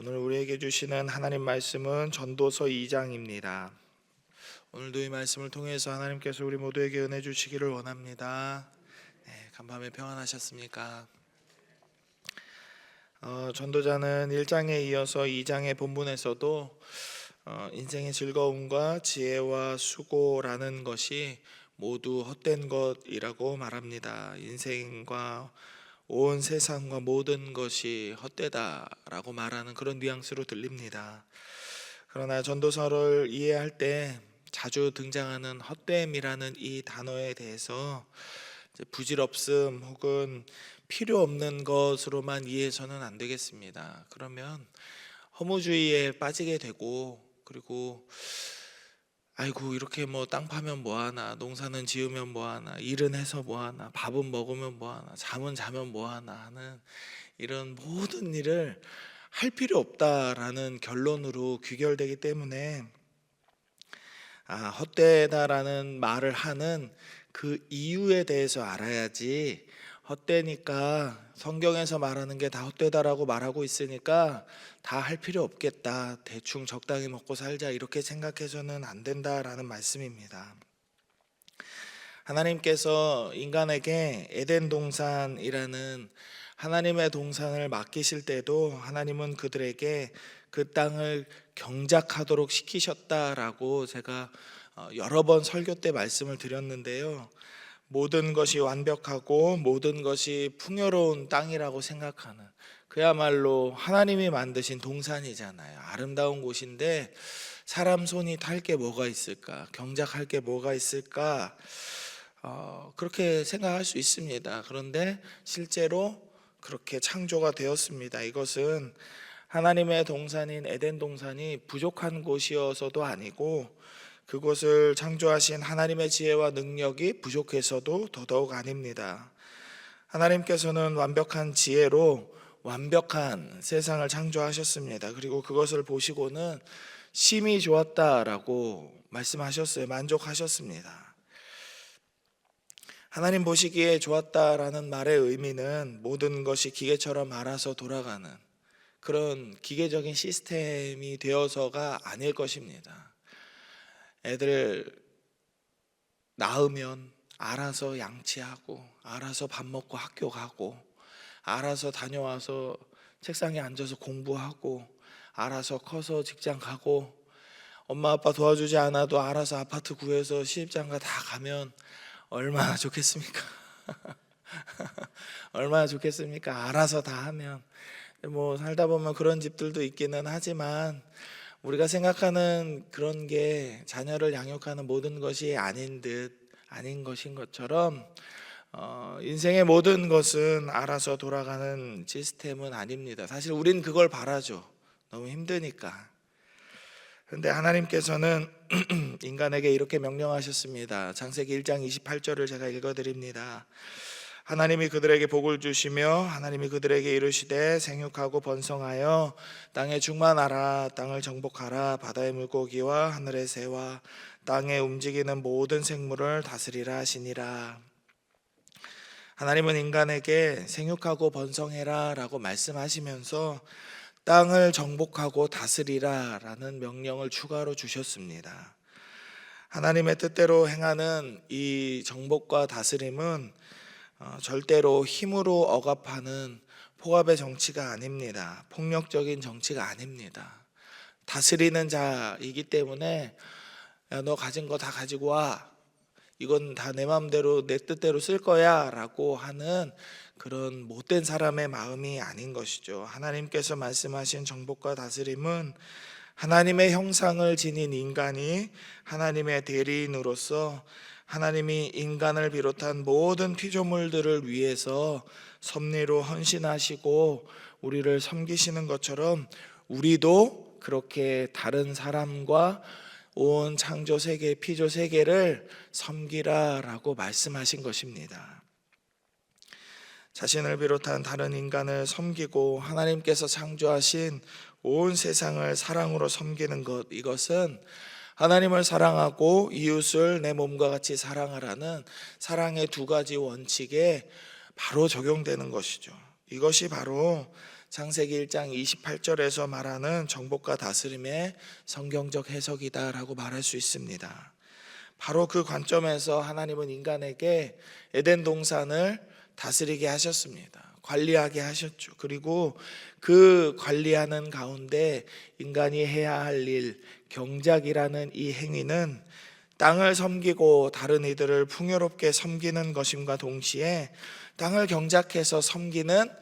오늘 우리에게 주시는 하나님 말씀은 전도서 2장입니다. 오늘도 이 말씀을 통해서 하나님께서 우리 모두에게 은혜 주시기를 원합니다. 간밤에 평안하셨습니까? 전도자는 1장에 이어서 2장의 본문에서도 인생의 즐거움과 지혜와 수고라는 것이 모두 헛된 것이라고 말합니다. 인생과 온 세상과 모든 것이 헛되다라고 말하는 그런 뉘앙스로 들립니다. 그러나 전도서를 이해할 때 자주 등장하는 헛됨이라는 이 단어에 대해서 부질없음 혹은 필요 없는 것으로만 이해해서는 안 되겠습니다. 그러면 허무주의에 빠지게 되고, 그리고 아이고 이렇게 땅 파면 뭐하나, 농사는 지으면 뭐하나, 일은 해서 뭐하나, 밥은 먹으면 뭐하나, 잠은 자면 뭐하나 하는 이런 모든 일을 할 필요 없다라는 결론으로 귀결되기 때문에 헛되다라는 말을 하는 그 이유에 대해서 알아야지, 헛되니까 성경에서 말하는 게 다 헛되다라고 말하고 있으니까 다 할 필요 없겠다, 대충 적당히 먹고 살자, 이렇게 생각해서는 안 된다라는 말씀입니다. 하나님께서 인간에게 에덴 동산이라는 하나님의 동산을 맡기실 때도 하나님은 그들에게 그 땅을 경작하도록 시키셨다라고 제가 여러 번 설교 때 말씀을 드렸는데요. 모든 것이 완벽하고 모든 것이 풍요로운 땅이라고 생각하는, 그야말로 하나님이 만드신 동산이잖아요. 아름다운 곳인데 사람 손이 탈 게 뭐가 있을까, 경작할 게 뭐가 있을까, 그렇게 생각할 수 있습니다. 그런데 실제로 그렇게 창조가 되었습니다. 이것은 하나님의 동산인 에덴 동산이 부족한 곳이어서도 아니고, 그곳을 창조하신 하나님의 지혜와 능력이 부족해서도 더더욱 아닙니다. 하나님께서는 완벽한 지혜로 완벽한 세상을 창조하셨습니다. 그리고 그것을 보시고는 심히 좋았다라고 말씀하셨어요. 만족하셨습니다. 하나님 보시기에 좋았다라는 말의 의미는 모든 것이 기계처럼 알아서 돌아가는 그런 기계적인 시스템이 되어서가 아닐 것입니다. 애들 낳으면 알아서 양치하고, 알아서 밥 먹고 학교 가고, 알아서 다녀와서 책상에 앉아서 공부하고, 알아서 커서 직장 가고, 엄마 아빠 도와주지 않아도 알아서 아파트 구해서 시집장가 다 가면 얼마나 좋겠습니까? 얼마나 좋겠습니까? 알아서 다 하면. 살다 보면 그런 집들도 있기는 하지만, 우리가 생각하는 그런 게 자녀를 양육하는 모든 것이 아닌 것인 것처럼 인생의 모든 것은 알아서 돌아가는 시스템은 아닙니다. 사실 우린 그걸 바라죠. 너무 힘드니까. 그런데 하나님께서는 인간에게 이렇게 명령하셨습니다. 창세기 1장 28절을 제가 읽어드립니다. 하나님이 그들에게 복을 주시며 하나님이 그들에게 이르시되 생육하고 번성하여 땅에 충만하라, 땅을 정복하라, 바다의 물고기와 하늘의 새와 땅에 움직이는 모든 생물을 다스리라 하시니라. 하나님은 인간에게 생육하고 번성해라 라고 말씀하시면서 땅을 정복하고 다스리라 라는 명령을 추가로 주셨습니다. 하나님의 뜻대로 행하는 이 정복과 다스림은 절대로 힘으로 억압하는 포압의 정치가 아닙니다. 폭력적인 정치가 아닙니다. 다스리는 자이기 때문에 야, 너 가진 거 다 가지고 와, 이건 다 내 마음대로 내 뜻대로 쓸 거야 라고 하는 그런 못된 사람의 마음이 아닌 것이죠. 하나님께서 말씀하신 정복과 다스림은 하나님의 형상을 지닌 인간이 하나님의 대리인으로서 하나님이 인간을 비롯한 모든 피조물들을 위해서 섭리로 헌신하시고 우리를 섬기시는 것처럼 우리도 그렇게 다른 사람과 온 창조 세계, 피조 세계를 섬기라라고 말씀하신 것입니다. 자신을 비롯한 다른 인간을 섬기고 하나님께서 창조하신 온 세상을 사랑으로 섬기는 것, 이것은 하나님을 사랑하고 이웃을 내 몸과 같이 사랑하라는 사랑의 두 가지 원칙에 바로 적용되는 것이죠. 이것이 바로 창세기 1장 28절에서 말하는 정복과 다스림의 성경적 해석이다라고 말할 수 있습니다. 바로 그 관점에서 하나님은 인간에게 에덴 동산을 다스리게 하셨습니다. 관리하게 하셨죠. 그리고 그 관리하는 가운데 인간이 해야 할 일, 경작이라는 이 행위는 땅을 섬기고 다른 이들을 풍요롭게 섬기는 것임과 동시에 땅을 경작해서 섬기는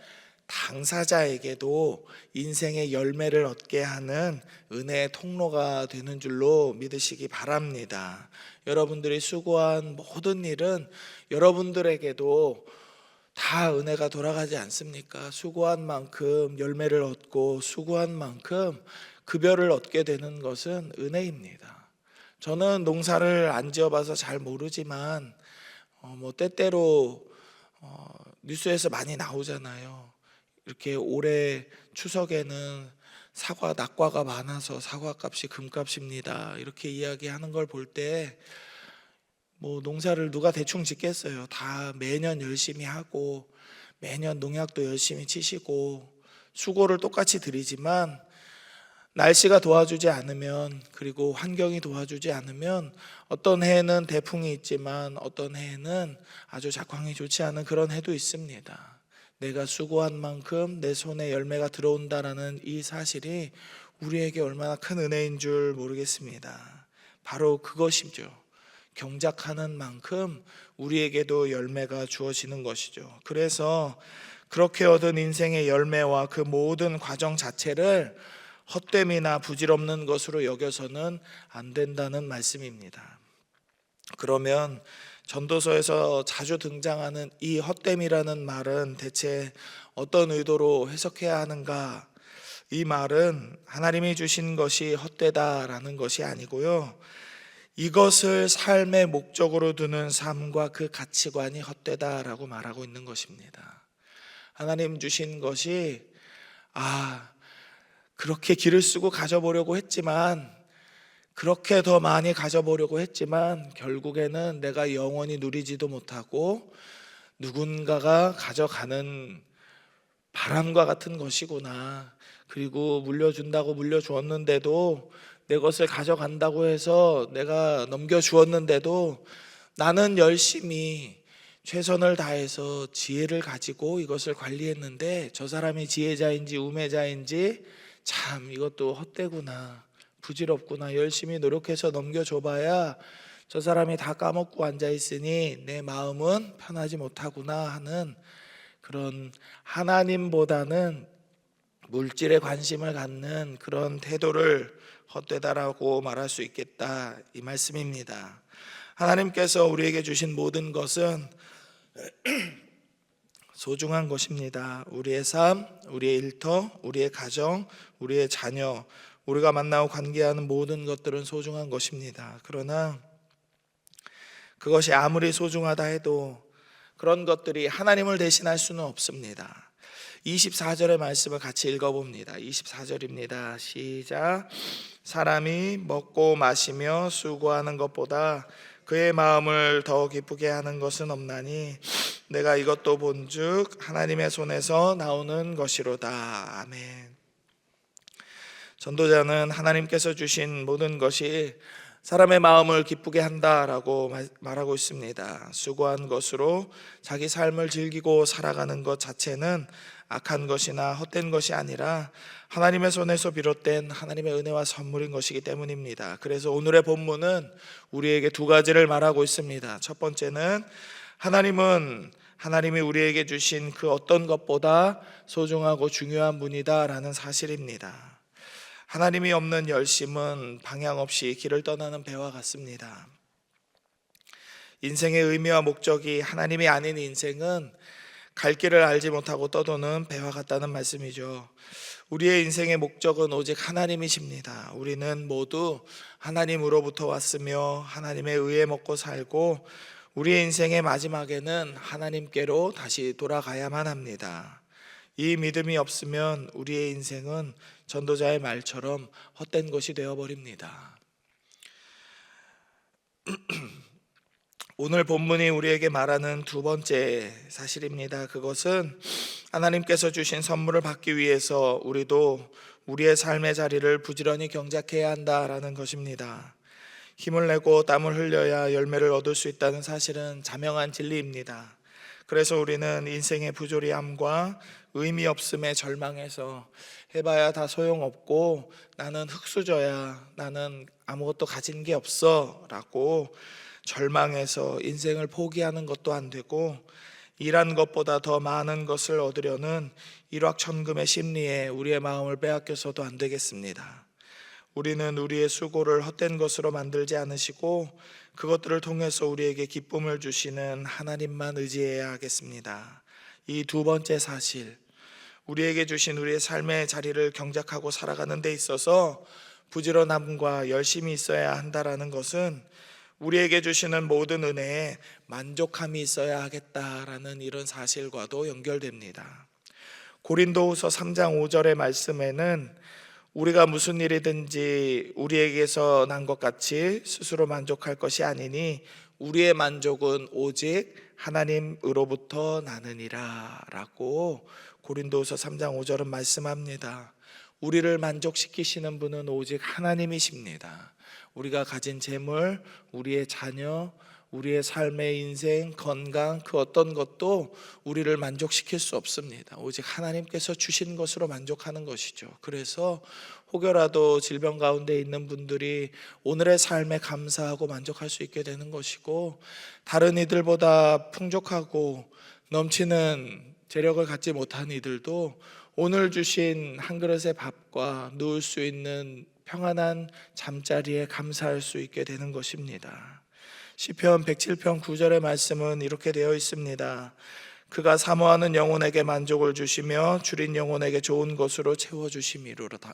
당사자에게도 인생의 열매를 얻게 하는 은혜의 통로가 되는 줄로 믿으시기 바랍니다. 여러분들이 수고한 모든 일은 여러분들에게도 다 은혜가 돌아가지 않습니까? 수고한 만큼 열매를 얻고 수고한 만큼 급여를 얻게 되는 것은 은혜입니다. 저는 농사를 안 지어봐서 잘 모르지만 때때로 뉴스에서 많이 나오잖아요. 이렇게 올해 추석에는 사과 낙과가 많아서 사과값이 금값입니다. 이렇게 이야기하는 걸 볼 때 농사를 누가 대충 짓겠어요. 다 매년 열심히 하고 매년 농약도 열심히 치시고 수고를 똑같이 드리지만 날씨가 도와주지 않으면, 그리고 환경이 도와주지 않으면 어떤 해에는 대풍이 있지만 어떤 해에는 아주 작황이 좋지 않은 그런 해도 있습니다. 내가 수고한 만큼 내 손에 열매가 들어온다라는 이 사실이 우리에게 얼마나 큰 은혜인 줄 모르겠습니다. 바로 그것이죠. 경작하는 만큼 우리에게도 열매가 주어지는 것이죠. 그래서 그렇게 얻은 인생의 열매와 그 모든 과정 자체를 헛됨이나 부질없는 것으로 여겨서는 안 된다는 말씀입니다. 그러면 전도서에서 자주 등장하는 이 헛됨이라는 말은 대체 어떤 의도로 해석해야 하는가? 이 말은 하나님이 주신 것이 헛되다라는 것이 아니고요, 이것을 삶의 목적으로 두는 삶과 그 가치관이 헛되다라고 말하고 있는 것입니다. 하나님 주신 것이 그렇게 길을 쓰고 가져보려고 했지만, 그렇게 더 많이 가져보려고 했지만 결국에는 내가 영원히 누리지도 못하고 누군가가 가져가는 바람과 같은 것이구나. 그리고 물려준다고 물려주었는데도, 내 것을 가져간다고 해서 내가 넘겨주었는데도 나는 열심히 최선을 다해서 지혜를 가지고 이것을 관리했는데 저 사람이 지혜자인지 우매자인지 참 이것도 헛되구나, 부질없구나, 열심히 노력해서 넘겨줘봐야 저 사람이 다 까먹고 앉아있으니 내 마음은 편하지 못하구나 하는 그런 하나님보다는 물질에 관심을 갖는 그런 태도를 헛되다라고 말할 수 있겠다, 이 말씀입니다. 하나님께서 우리에게 주신 모든 것은 소중한 것입니다. 우리의 삶, 우리의 일터, 우리의 가정, 우리의 자녀, 우리가 만나고 관계하는 모든 것들은 소중한 것입니다. 그러나 그것이 아무리 소중하다 해도 그런 것들이 하나님을 대신할 수는 없습니다. 24절의 말씀을 같이 읽어봅니다. 24절입니다. 시작. 사람이 먹고 마시며 수고하는 것보다 그의 마음을 더 기쁘게 하는 것은 없나니 내가 이것도 본즉 하나님의 손에서 나오는 것이로다. 아멘. 전도자는 하나님께서 주신 모든 것이 사람의 마음을 기쁘게 한다라고 말하고 있습니다. 수고한 것으로 자기 삶을 즐기고 살아가는 것 자체는 악한 것이나 헛된 것이 아니라 하나님의 손에서 비롯된 하나님의 은혜와 선물인 것이기 때문입니다. 그래서 오늘의 본문은 우리에게 두 가지를 말하고 있습니다. 첫 번째는 하나님이 우리에게 주신 그 어떤 것보다 소중하고 중요한 분이다라는 사실입니다. 하나님이 없는 열심은 방향 없이 길을 떠나는 배와 같습니다. 인생의 의미와 목적이 하나님이 아닌 인생은 갈 길을 알지 못하고 떠도는 배와 같다는 말씀이죠. 우리의 인생의 목적은 오직 하나님이십니다. 우리는 모두 하나님으로부터 왔으며 하나님의 의에 먹고 살고 우리의 인생의 마지막에는 하나님께로 다시 돌아가야만 합니다. 이 믿음이 없으면 우리의 인생은 전도자의 말처럼 헛된 것이 되어버립니다. 오늘 본문이 우리에게 말하는 두 번째 사실입니다. 그것은 하나님께서 주신 선물을 받기 위해서 우리도 우리의 삶의 자리를 부지런히 경작해야 한다라는 것입니다. 힘을 내고 땀을 흘려야 열매를 얻을 수 있다는 사실은 자명한 진리입니다. 그래서 우리는 인생의 부조리함과 의미 없음에 절망해서 해봐야 다 소용없고 나는 흙수저야, 나는 아무것도 가진 게 없어 라고 절망해서 인생을 포기하는 것도 안 되고, 일한 것보다 더 많은 것을 얻으려는 일확천금의 심리에 우리의 마음을 빼앗겨서도 안 되겠습니다. 우리는 우리의 수고를 헛된 것으로 만들지 않으시고 그것들을 통해서 우리에게 기쁨을 주시는 하나님만 의지해야 하겠습니다. 이 두 번째 사실, 우리에게 주신 우리의 삶의 자리를 경작하고 살아가는 데 있어서 부지런함과 열심이 있어야 한다라는 것은 우리에게 주시는 모든 은혜에 만족함이 있어야 하겠다라는 이런 사실과도 연결됩니다. 고린도후서 3장 5절의 말씀에는 우리가 무슨 일이든지 우리에게서 난 것 같이 스스로 만족할 것이 아니니 우리의 만족은 오직 하나님으로부터 나느니라 라고 고린도후서 3장 5절은 말씀합니다. 우리를 만족시키시는 분은 오직 하나님이십니다. 우리가 가진 재물, 우리의 자녀, 우리의 삶의 인생, 건강, 그 어떤 것도 우리를 만족시킬 수 없습니다. 오직 하나님께서 주신 것으로 만족하는 것이죠. 그래서 혹여라도 질병 가운데 있는 분들이 오늘의 삶에 감사하고 만족할 수 있게 되는 것이고, 다른 이들보다 풍족하고 넘치는 재력을 갖지 못한 이들도 오늘 주신 한 그릇의 밥과 누울 수 있는 평안한 잠자리에 감사할 수 있게 되는 것입니다. 시편 107편 9절의 말씀은 이렇게 되어 있습니다. 그가 사모하는 영혼에게 만족을 주시며 줄인 영혼에게 좋은 것으로 채워주심이로다.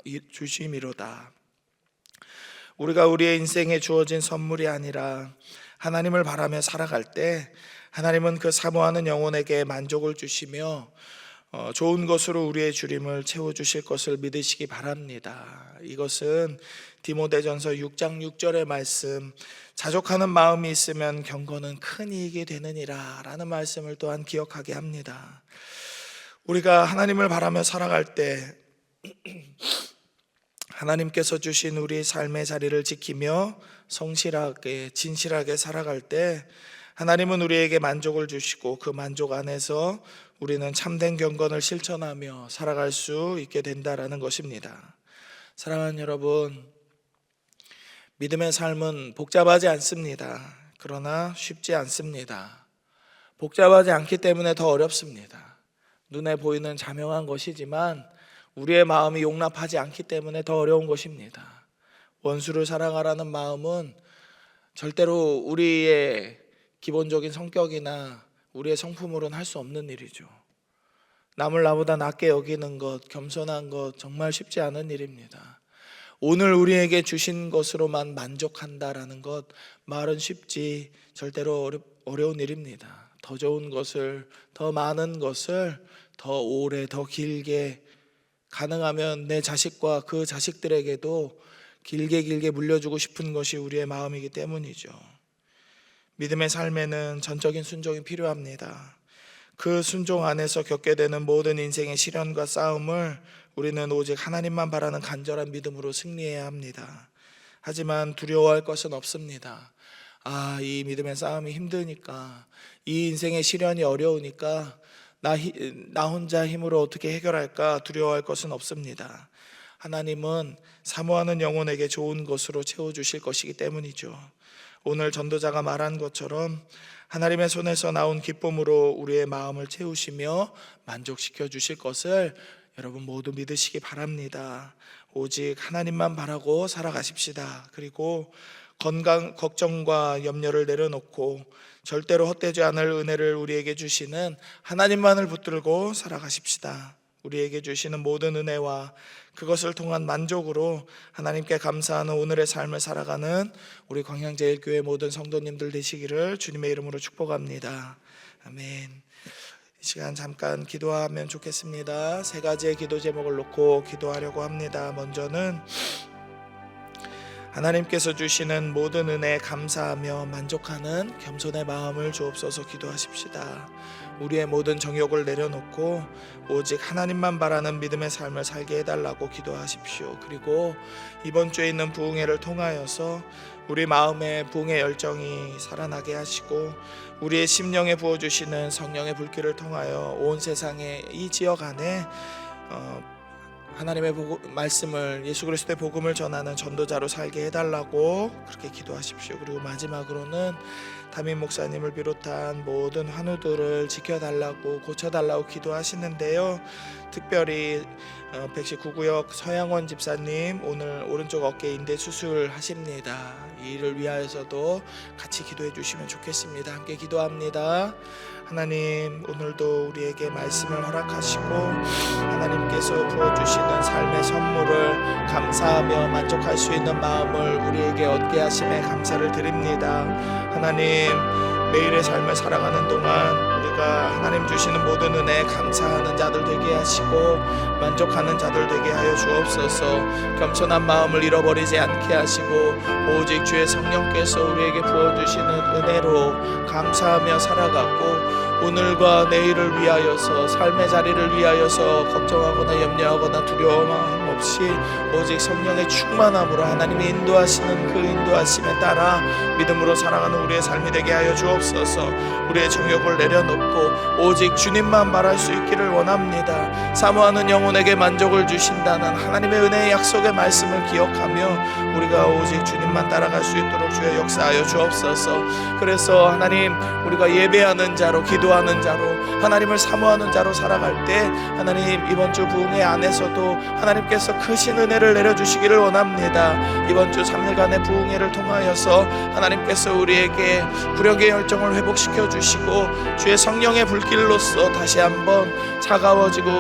우리가 우리의 인생에 주어진 선물이 아니라 하나님을 바라며 살아갈 때 하나님은 그 사모하는 영혼에게 만족을 주시며 좋은 것으로 우리의 주림을 채워주실 것을 믿으시기 바랍니다. 이것은 디모데전서 6장 6절의 말씀, 자족하는 마음이 있으면 경건은 큰 이익이 되느니라 라는 말씀을 또한 기억하게 합니다. 우리가 하나님을 바라며 살아갈 때 하나님께서 주신 우리 삶의 자리를 지키며 성실하게 진실하게 살아갈 때 하나님은 우리에게 만족을 주시고 그 만족 안에서 우리는 참된 경건을 실천하며 살아갈 수 있게 된다라는 것입니다. 사랑하는 여러분, 믿음의 삶은 복잡하지 않습니다. 그러나 쉽지 않습니다. 복잡하지 않기 때문에 더 어렵습니다. 눈에 보이는 자명한 것이지만 우리의 마음이 용납하지 않기 때문에 더 어려운 것입니다. 원수를 사랑하라는 마음은 절대로 우리의 기본적인 성격이나 우리의 성품으로는 할 수 없는 일이죠. 남을 나보다 낮게 여기는 것, 겸손한 것 정말 쉽지 않은 일입니다. 오늘 우리에게 주신 것으로만 만족한다라는 것, 말은 쉽지 절대로 어려운 일입니다. 더 좋은 것을, 더 많은 것을 더 오래, 더 길게, 가능하면 내 자식과 그 자식들에게도 길게 물려주고 싶은 것이 우리의 마음이기 때문이죠. 믿음의 삶에는 전적인 순종이 필요합니다. 그 순종 안에서 겪게 되는 모든 인생의 시련과 싸움을 우리는 오직 하나님만 바라는 간절한 믿음으로 승리해야 합니다. 하지만 두려워할 것은 없습니다. 이 믿음의 싸움이 힘드니까, 이 인생의 시련이 어려우니까 나 혼자 힘으로 어떻게 해결할까 두려워할 것은 없습니다. 하나님은 사모하는 영혼에게 좋은 것으로 채워주실 것이기 때문이죠. 오늘 전도자가 말한 것처럼 하나님의 손에서 나온 기쁨으로 우리의 마음을 채우시며 만족시켜 주실 것을 여러분 모두 믿으시기 바랍니다. 오직 하나님만 바라고 살아가십시다. 그리고 건강 걱정과 염려를 내려놓고 절대로 헛되지 않을 은혜를 우리에게 주시는 하나님만을 붙들고 살아가십시다. 우리에게 주시는 모든 은혜와 그것을 통한 만족으로 하나님께 감사하는 오늘의 삶을 살아가는 우리 광양제일교회 모든 성도님들 되시기를 주님의 이름으로 축복합니다. 아멘. 이 시간 잠깐 기도하면 좋겠습니다. 세 가지의 기도 제목을 놓고 기도하려고 합니다. 먼저는 하나님께서 주시는 모든 은혜에 감사하며 만족하는 겸손의 마음을 주옵소서. 기도하십시다. 우리의 모든 정욕을 내려놓고 오직 하나님만 바라는 믿음의 삶을 살게 해달라고 기도하십시오. 그리고 이번 주에 있는 부흥회를 통하여서 우리 마음에 부흥의 열정이 살아나게 하시고 우리의 심령에 부어주시는 성령의 불길을 통하여 온 세상의 이 지역 안에 하나님의 말씀을, 예수 그리스도의 복음을 전하는 전도자로 살게 해달라고 그렇게 기도하십시오. 그리고 마지막으로는 담임 목사님을 비롯한 모든 환우들을 지켜달라고, 고쳐달라고 기도하시는데요. 특별히 119구역 서양원 집사님 오늘 오른쪽 어깨 인대 수술하십니다. 이 일을 위하여서도 같이 기도해 주시면 좋겠습니다. 함께 기도합니다. 하나님, 오늘도 우리에게 말씀을 허락하시고 하나님께서 부어주시는 삶의 선물을 감사하며 만족할 수 있는 마음을 우리에게 얻게 하심에 감사를 드립니다. 하나님, 매일의 삶을 살아가는 동안 우리가 하나님 주시는 모든 은혜에 감사하는 자들 되게 하시고 만족하는 자들 되게 하여 주옵소서. 겸손한 마음을 잃어버리지 않게 하시고 오직 주의 성령께서 우리에게 부어주시는 은혜로 감사하며 살아가고 오늘과 내일을 위하여서, 삶의 자리를 위하여서 걱정하거나 염려하거나 두려워함 없이 오직 성령의 충만함으로 하나님이 인도하시는 그 인도하심에 따라 믿음으로 살아가는 우리의 삶이 되게 하여 주옵소서. 우리의 정욕을 내려놓고 오직 주님만 바랄 수 있기를 원합니다. 사모하는 영혼에게 만족을 주신다는 하나님의 은혜의 약속의 말씀을 기억하며 우리가 오직 주님만 따라갈 수 있도록 주의 역사하여 주옵소서. 그래서 하나님, 우리가 예배하는 자로, 기도하는 자로, 하나님을 사모하는 자로 살아갈 때 하나님, 이번 주 부흥회 안에서도 하나님께서 크신 은혜를 내려주시기를 원합니다. 이번 주 3일간의 부흥회를 통하여서 하나님께서 우리에게 구력의 열정을 회복시켜 주시고 주의 성령의 불길로서 다시 한번 차가워지고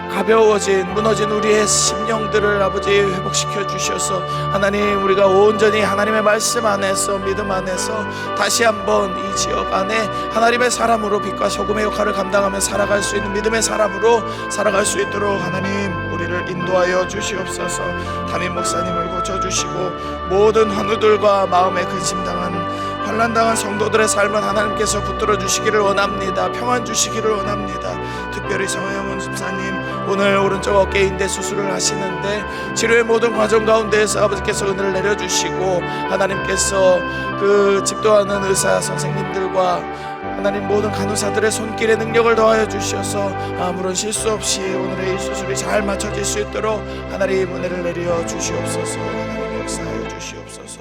가벼워진, 무너진 우리의 심령들을 아버지 회복시켜 주셔서 하나님, 우리가 온전히 하나님의 말씀 안에서, 믿음 안에서 다시 한번 이 지역 안에 하나님의 사람으로 빛과 소금의 역할을 감당하며 살아갈 수 있는 믿음의 사람으로 살아갈 수 있도록 하나님, 우리를 인도하여 주시옵소서. 담임 목사님을 고쳐주시고 모든 환우들과 마음에 근심당한, 환난당한 성도들의 삶은 하나님께서 붙들어 주시기를 원합니다. 평안 주시기를 원합니다. 특별히 서영훈 집사님 오늘 오른쪽 어깨 인대 수술을 하시는데 치료의 모든 과정 가운데에서 아버지께서 은혜를 내려주시고 하나님께서 그 집도하는 의사 선생님들과 하나님 모든 간호사들의 손길에 능력을 더하여 주셔서 아무런 실수 없이 오늘의 이 수술이 잘 맞춰질 수 있도록 하나님 은혜를 내려 주시옵소서. 하나님 역사하여 주시옵소서.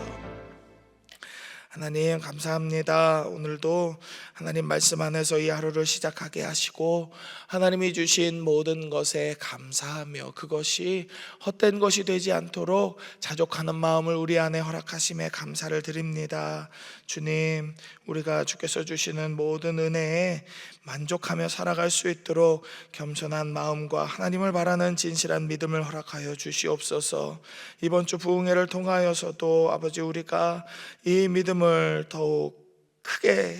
하나님 감사합니다. 오늘도 하나님 말씀 안에서 이 하루를 시작하게 하시고 하나님이 주신 모든 것에 감사하며 그것이 헛된 것이 되지 않도록 자족하는 마음을 우리 안에 허락하심에 감사를 드립니다. 주님, 우리가 주께서 주시는 모든 은혜에 만족하며 살아갈 수 있도록 겸손한 마음과 하나님을 바라는 진실한 믿음을 허락하여 주시옵소서. 이번 주 부흥회를 통하여서도 아버지, 우리가 이 믿음을 더욱 크게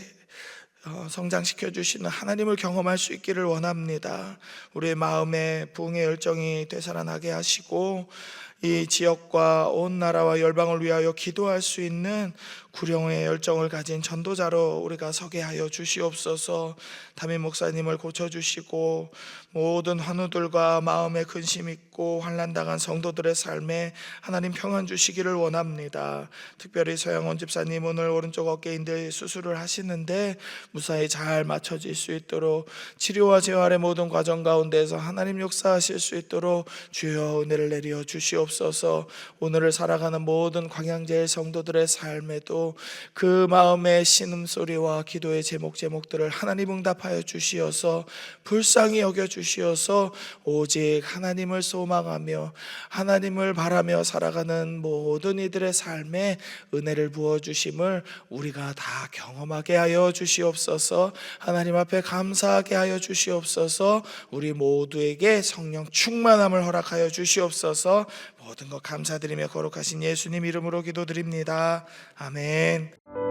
성장시켜 주시는 하나님을 경험할 수 있기를 원합니다. 우리의 마음에 부흥의 열정이 되살아나게 하시고 이 지역과 온 나라와 열방을 위하여 기도할 수 있는 구령의 열정을 가진 전도자로 우리가 서게 하여 주시옵소서. 담임 목사님을 고쳐주시고 모든 환우들과 마음에 근심 있고 환난당한 성도들의 삶에 하나님 평안 주시기를 원합니다. 특별히 서영원 집사님 오늘 오른쪽 어깨 인대 수술을 하시는데 무사히 잘 맞춰질 수 있도록 치료와 재활의 모든 과정 가운데서 하나님 역사하실 수 있도록 주여 은혜를 내려 주시옵소서. 오늘을 살아가는 모든 광양제일 성도들의 삶에도 그 마음의 신음소리와 기도의 제목들을 하나님 응답하여 주시어서 불쌍히 여겨 주시어서 오직 하나님을 소망하며 하나님을 바라며 살아가는 모든 이들의 삶에 은혜를 부어주심을 우리가 다 경험하게 하여 주시옵소서. 하나님 앞에 감사하게 하여 주시옵소서. 우리 모두에게 성령 충만함을 허락하여 주시옵소서. 모든 것 감사드리며 거룩하신 예수님 이름으로 기도드립니다. 아멘.